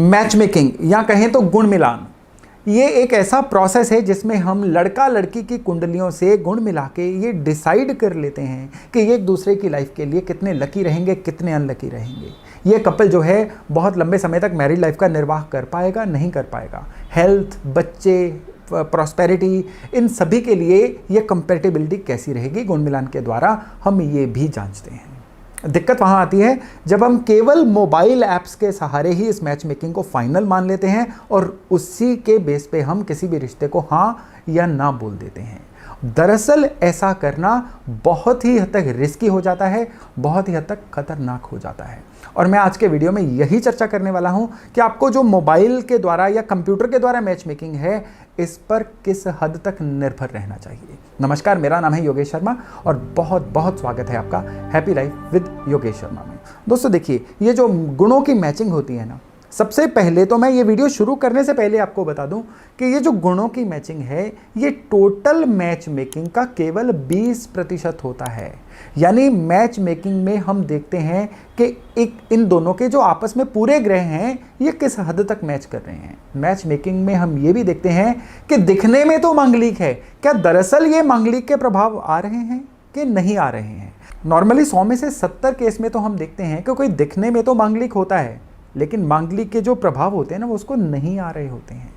Match making या कहें तो गुण मिलान, ये एक ऐसा प्रोसेस है जिसमें हम लड़का लड़की की कुंडलियों से गुण मिला के ये डिसाइड कर लेते हैं कि ये एक दूसरे की लाइफ के लिए कितने लकी रहेंगे, कितने अनलकी रहेंगे। ये कपल जो है बहुत लंबे समय तक मैरिड लाइफ का निर्वाह कर पाएगा, नहीं कर पाएगा। हेल्थ, बच्चे, प्रॉस्पेरिटी, इन सभी के लिए ये कंपैटिबिलिटी कैसी रहेगी, गुण मिलान के द्वारा हम ये भी जांचते हैं। दिक्कत वहाँ आती है जब हम केवल मोबाइल ऐप्स के सहारे ही इस मैच मेकिंग को फाइनल मान लेते हैं और उसी के बेस पे हम किसी भी रिश्ते को हाँ या ना बोल देते हैं। दरअसल ऐसा करना बहुत ही हद तक रिस्की हो जाता है, बहुत ही हद तक खतरनाक हो जाता है। और मैं आज के वीडियो में यही चर्चा करने वाला हूं कि आपको जो मोबाइल के द्वारा या कंप्यूटर के द्वारा मैच मेकिंग है, इस पर किस हद तक निर्भर रहना चाहिए। नमस्कार, मेरा नाम है योगेश शर्मा और बहुत बहुत स्वागत है आपका happy life with Yogesh Sharma में। दोस्तों देखिए, ये जो गुणों की मैचिंग होती है ना, सबसे पहले तो मैं ये वीडियो शुरू करने से पहले आपको बता दूं कि ये जो गुणों की मैचिंग है, ये टोटल मैच मेकिंग का केवल 20% होता है। यानी मैच मेकिंग में हम देखते हैं कि इन दोनों के जो आपस में पूरे ग्रह हैं, ये किस हद तक मैच कर रहे हैं। मैच मेकिंग में हम ये भी देखते हैं कि दिखने में तो मांगलिक है, क्या दरअसल ये मांगलिक के प्रभाव आ रहे हैं कि नहीं आ रहे हैं। नॉर्मली 100 में से 70 केस में तो हम देखते हैं कि कोई दिखने में तो मांगलिक होता है, लेकिन मांगलिक के जो प्रभाव होते हैं ना, वो उसको नहीं आ रहे होते हैं।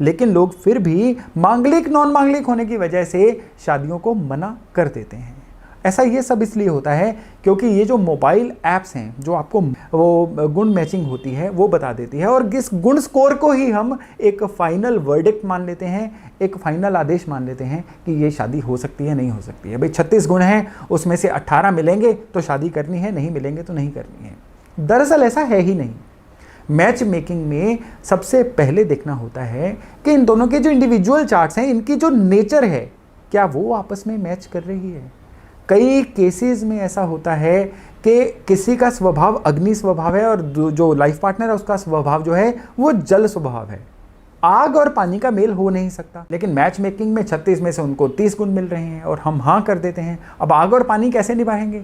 लेकिन लोग फिर भी मांगलिक नॉन मांगलिक होने की वजह से शादियों को मना कर देते हैं। ऐसा ये सब इसलिए होता है क्योंकि ये जो मोबाइल ऐप्स हैं, जो आपको वो गुण मैचिंग होती है वो बता देती है, और इस गुण स्कोर को ही हम एक फाइनल वर्डिक्ट मान लेते हैं, एक फाइनल आदेश मान लेते हैं कि ये शादी हो सकती है, नहीं हो सकती है। भाई 36 गुण हैं, उसमें से 18 मिलेंगे तो शादी करनी है, नहीं मिलेंगे तो नहीं करनी है। दरअसल ऐसा है ही नहीं। मैच मेकिंग में सबसे पहले देखना होता है कि इन दोनों के जो इंडिविजुअल चार्ट्स हैं, इनकी जो नेचर है, क्या वो आपस में मैच कर रही है। कई केसेस में ऐसा होता है कि किसी का स्वभाव अग्नि स्वभाव है और जो लाइफ पार्टनर है उसका स्वभाव जो है वो जल स्वभाव है। आग और पानी का मेल हो नहीं सकता। लेकिन मैच मेकिंग में 36 में से उनको 30 गुण मिल रहे हैं और हम हाँ कर देते हैं। अब आग और पानी कैसे निभाएंगे?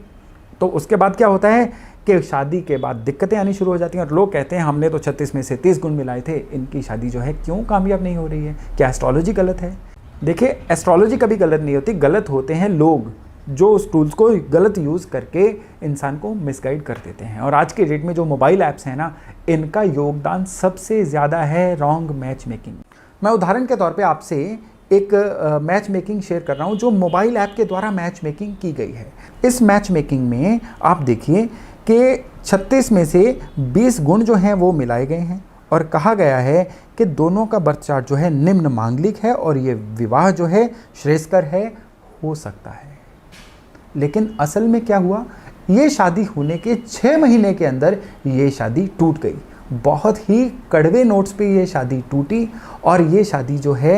तो उसके बाद क्या होता है कि शादी के बाद दिक्कतें आनी शुरू हो जाती हैं और लोग कहते हैं हमने तो 36 में से 30 गुण मिलाए थे, इनकी शादी जो है क्यों कामयाब नहीं हो रही है। क्या एस्ट्रोलॉजी गलत है? देखिए, एस्ट्रोलॉजी कभी गलत नहीं होती, गलत होते हैं लोग जो उस टूल्स को गलत यूज़ करके इंसान को मिसगाइड कर देते हैं। और आज के डेट में जो मोबाइल ऐप्स हैं ना, इनका योगदान सबसे ज़्यादा है रॉन्ग मैच मेकिंग। मैं उदाहरण के तौर पे आपसे एक मैच मेकिंग शेयर कर रहा हूँ जो मोबाइल ऐप के द्वारा मैच मेकिंग की गई है। इस मैच मेकिंग में आप देखिए कि 36 में से 20 गुण जो हैं वो मिलाए गए हैं और कहा गया है कि दोनों का बर्थ चार्ट जो है निम्न मांगलिक है और ये विवाह जो है श्रेयस्कर है, हो सकता है। लेकिन असल में क्या हुआ, ये शादी होने के 6 महीने के अंदर ये शादी टूट गई। बहुत ही कड़वे नोट्स पे ये शादी टूटी और ये शादी जो है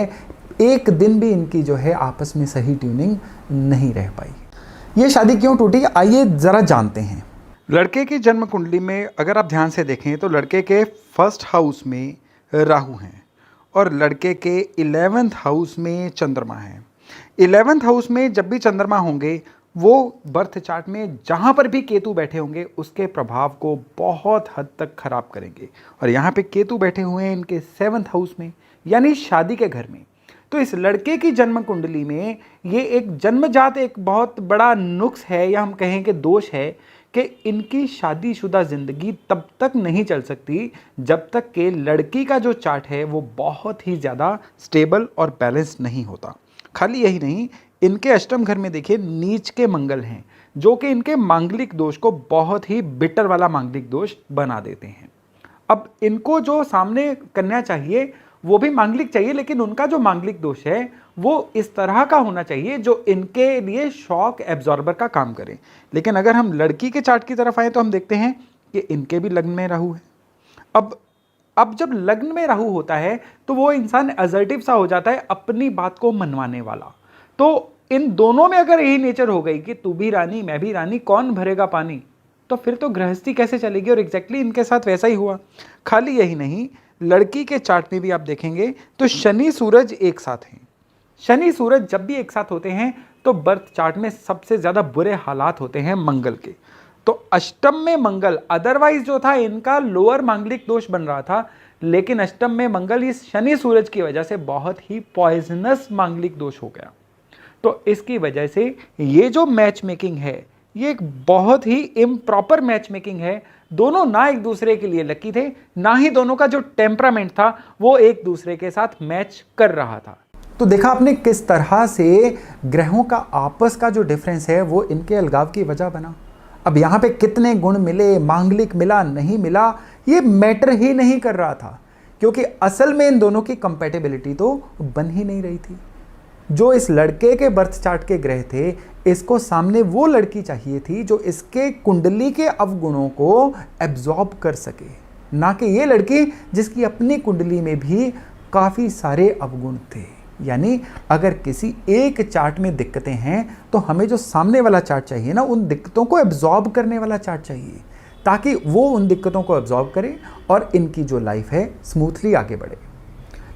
एक दिन भी इनकी जो है आपस में सही ट्यूनिंग नहीं रह पाई। ये शादी क्यों टूटी, आइए ज़रा जानते हैं। लड़के की जन्म कुंडली में अगर आप ध्यान से देखें तो लड़के के फर्स्ट हाउस में राहु हैं और लड़के के 11th हाउस में चंद्रमा है। 11th हाउस में जब भी चंद्रमा होंगे, वो बर्थ चार्ट में जहाँ पर भी केतु बैठे होंगे उसके प्रभाव को बहुत हद तक खराब करेंगे। और यहाँ पे केतु बैठे हुए हैं इनके 7th हाउस में, यानी शादी के घर में। तो इस लड़के की जन्म कुंडली में ये एक जन्मजात एक बहुत बड़ा नुक्स है, या हम कहें कि दोष है, कि इनकी शादीशुदा ज़िंदगी तब तक नहीं चल सकती जब तक कि लड़की का जो चार्ट है वो बहुत ही ज़्यादा स्टेबल और बैलेंस्ड नहीं होता। खाली यही नहीं, इनके अष्टम घर में देखिए नीच के मंगल हैं, जो कि इनके मांगलिक दोष को बहुत ही बिटर वाला मांगलिक दोष बना देते हैं। अब इनको जो सामने कन्या चाहिए वो भी मांगलिक चाहिए, लेकिन उनका जो मांगलिक दोष है वो इस तरह का होना चाहिए जो इनके लिए शॉक एब्जॉर्बर का काम करे। लेकिन अगर हम लड़की के चार्ट की तरफ आए तो हम देखते हैं कि इनके भी लग्न में राहु है। अब जब लग्न में राहु होता है तो वो इंसान असर्टिव सा हो जाता है, अपनी बात को मनवाने वाला। तो इन दोनों में अगर यही नेचर हो गई कि तू भी रानी मैं भी रानी, कौन भरेगा पानी, तो फिर तो गृहस्थी कैसे चलेगी। और एग्जैक्टली इनके साथ वैसा ही हुआ। खाली यही नहीं, लड़की के चार्ट में भी आप देखेंगे तो शनि सूरज एक साथ हैं। शनि सूरज जब भी एक साथ होते हैं तो बर्थ चार्ट में सबसे ज़्यादा बुरे हालात होते हैं मंगल के। तो तो अष्टम में मंगल, अदरवाइज जो था इनका लोअर मांगलिक दोष बन रहा था, लेकिन अष्टम में मंगल इस शनि सूरज की वजह से बहुत ही पॉइजनस मांगलिक दोष हो गया। तो इसकी वजह से ये जो मैच मेकिंग है ये एक बहुत ही इम्प्रॉपर मैच मेकिंग है। दोनों ना एक दूसरे के लिए लकी थे, ना ही दोनों का जो टेम्परामेंट था वो एक दूसरे के साथ मैच कर रहा था। तो देखा आपने किस तरह से ग्रहों का आपस का जो डिफरेंस है वो इनके अलगाव की वजह बना। अब यहाँ पे कितने गुण मिले, मांगलिक मिला नहीं मिला, ये मैटर ही नहीं कर रहा था, क्योंकि असल में इन दोनों की कंपैटिबिलिटी तो बन ही नहीं रही थी। जो इस लड़के के बर्थ चार्ट के ग्रह थे, इसको सामने वो लड़की चाहिए थी जो इसके कुंडली के अवगुणों को एब्जॉर्ब कर सके, ना कि ये लड़की जिसकी अपनी कुंडली में भी काफ़ी सारे अवगुण थे। यानी अगर किसी एक चार्ट में दिक्कतें हैं तो हमें जो सामने वाला चार्ट चाहिए ना, उन दिक्कतों को एब्जॉर्ब करने वाला चार्ट चाहिए, ताकि वो उन दिक्कतों को एब्जॉर्ब करे और इनकी जो लाइफ है स्मूथली आगे बढ़े।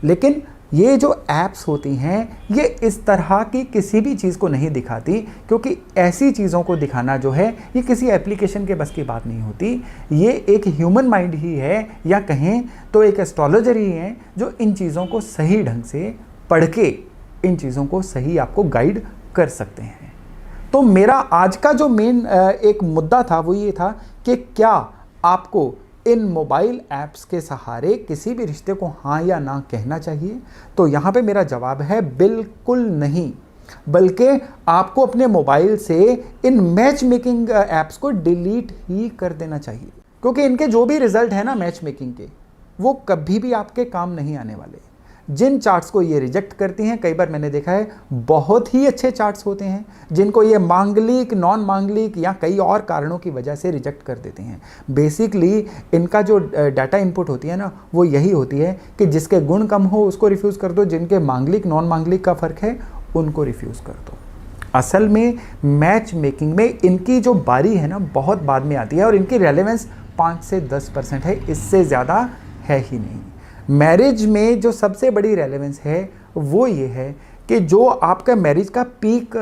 लेकिन ये जो ऐप्स होती हैं ये इस तरह की किसी भी चीज़ को नहीं दिखाती, क्योंकि ऐसी चीज़ों को दिखाना जो है ये किसी एप्लीकेशन के बस की बात नहीं होती। ये एक ह्यूमन माइंड ही है, या कहें तो एक एस्ट्रोलॉजर ही है जो इन चीज़ों को सही ढंग से पढ़ के इन चीज़ों को सही आपको गाइड कर सकते हैं। तो मेरा आज का जो मेन एक मुद्दा था वो ये था कि क्या आपको इन मोबाइल ऐप्स के सहारे किसी भी रिश्ते को हाँ या ना कहना चाहिए? तो यहाँ पे मेरा जवाब है बिल्कुल नहीं, बल्कि आपको अपने मोबाइल से इन मैच मेकिंग ऐप्स को डिलीट ही कर देना चाहिए, क्योंकि इनके जो भी रिजल्ट है ना मैच मेकिंग के, वो कभी भी आपके काम नहीं आने वाले। जिन चार्ट्स को ये रिजेक्ट करती हैं, कई बार मैंने देखा है बहुत ही अच्छे चार्ट्स होते हैं जिनको ये मांगलिक, नॉन मांगलिक या कई और कारणों की वजह से रिजेक्ट कर देते हैं। बेसिकली इनका जो डाटा इनपुट होती है ना, वो यही होती है कि जिसके गुण कम हो उसको रिफ्यूज़ कर दो, जिनके मांगलिक नॉन मांगलिक का फ़र्क है उनको रिफ्यूज़ कर दो। असल में मैच मेकिंग में इनकी जो बारी है ना बहुत बाद में आती है, और इनकी रेलेवेंस 5 से 10% है, इससे ज़्यादा है ही नहीं। मैरिज में जो सबसे बड़ी रेलेवेंस है वो ये है कि जो आपका मैरिज का पीक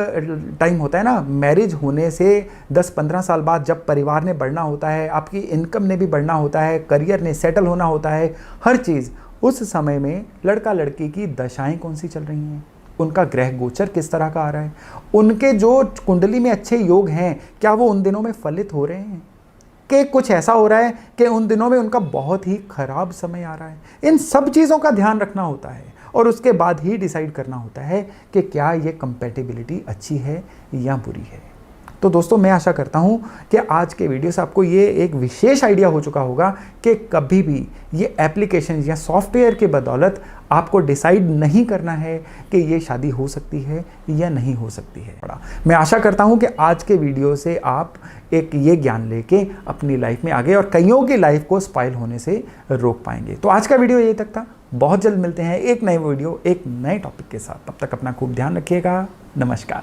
टाइम होता है ना, मैरिज होने से 10-15 साल बाद जब परिवार ने बढ़ना होता है, आपकी इनकम ने भी बढ़ना होता है, करियर ने सेटल होना होता है, हर चीज़, उस समय में लड़का लड़की की दशाएं कौन सी चल रही हैं, उनका ग्रह गोचर किस तरह का आ रहा है, उनके जो कुंडली में अच्छे योग हैं क्या वो उन दिनों में फलित हो रहे हैं, कि कुछ ऐसा हो रहा है कि उन दिनों में उनका बहुत ही खराब समय आ रहा है। इन सब चीज़ों का ध्यान रखना होता है और उसके बाद ही डिसाइड करना होता है कि क्या ये कंपैटिबिलिटी अच्छी है या बुरी है। तो दोस्तों मैं आशा करता हूँ कि आज के वीडियो से आपको ये एक विशेष आइडिया हो चुका होगा कि कभी भी ये एप्लीकेशन या सॉफ्टवेयर के बदौलत आपको डिसाइड नहीं करना है कि ये शादी हो सकती है या नहीं हो सकती है। मैं आशा करता हूँ कि आज के वीडियो से आप एक ये ज्ञान लेके अपनी लाइफ में आगे और कईयों की लाइफ को स्पॉइल होने से रोक पाएंगे। तो आज का वीडियो यही तक था। बहुत जल्द मिलते हैं एक नए वीडियो, एक नए टॉपिक के साथ। तब तक अपना खूब ध्यान रखिएगा। नमस्कार।